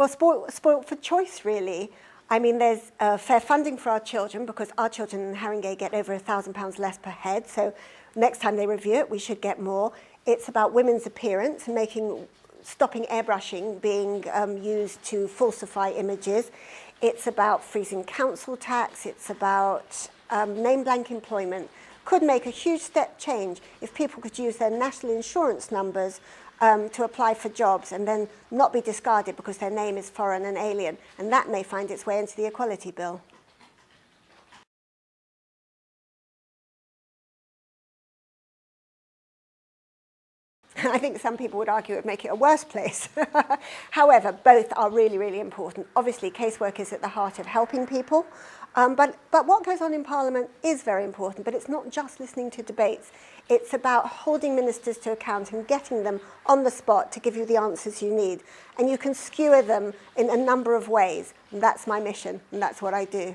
Well, spoilt for choice, really. I mean, there's fair funding for our children, because our children in Haringey get over £1,000 less per head, so next time they review it, we should get more. It's about women's appearance and stopping airbrushing being used to falsify images. It's about freezing council tax. It's about name blank employment. Could make a huge step change if people could use their national insurance numbers to apply for jobs and then not be discarded because their name is foreign and alien. And that may find its way into the Equality Bill. I think some people would argue it would make it a worse place. However, both are really, really important. Obviously, casework is at the heart of helping people. But what goes on in Parliament is very important, but it's not just listening to debates. It's about holding ministers to account and getting them on the spot to give you the answers you need. And you can skewer them in a number of ways. And that's my mission, and that's what I do.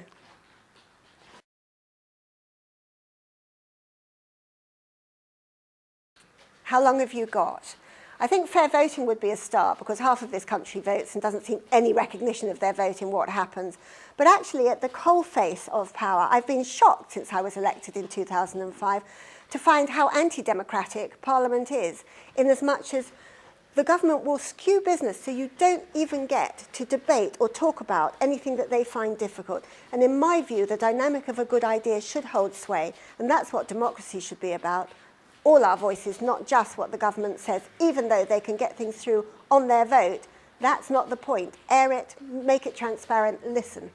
How long have you got? I think fair voting would be a start, because half of this country votes and doesn't seem any recognition of their vote in what happens. But actually, at the coalface of power, I've been shocked since I was elected in 2005 to find how anti-democratic Parliament is, in as much as the government will skew business so you don't even get to debate or talk about anything that they find difficult. And in my view, the dynamic of a good idea should hold sway, and that's what democracy should be about. All our voices, not just what the government says, even though they can get things through on their vote. That's not the point. Air it, make it transparent, listen.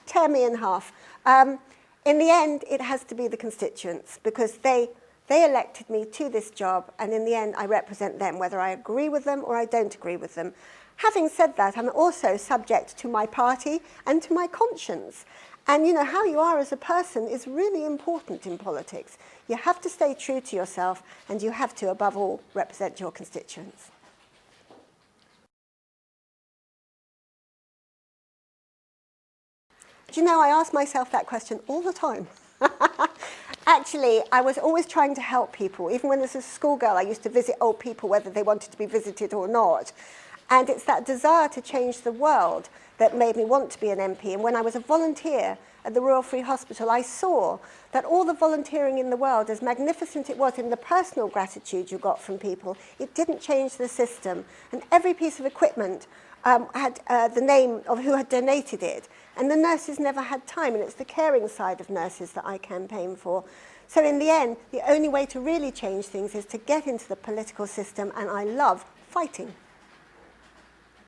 Tear me in half. In the end, it has to be the constituents, because they elected me to this job, and in the end, I represent them, whether I agree with them or I don't agree with them. Having said that, I'm also subject to my party and to my conscience. And, you know, how you are as a person is really important in politics. You have to stay true to yourself, and you have to, above all, represent your constituents. Do you know, I ask myself that question all the time. Actually, I was always trying to help people. Even when as a schoolgirl, I used to visit old people, whether they wanted to be visited or not. And it's that desire to change the world that made me want to be an MP. And when I was a volunteer at the Royal Free Hospital, I saw that all the volunteering in the world, as magnificent it was in the personal gratitude you got from people, it didn't change the system. And every piece of equipment had the name of who had donated it. And the nurses never had time, and it's the caring side of nurses that I campaign for. So in the end, the only way to really change things is to get into the political system, and I love fighting.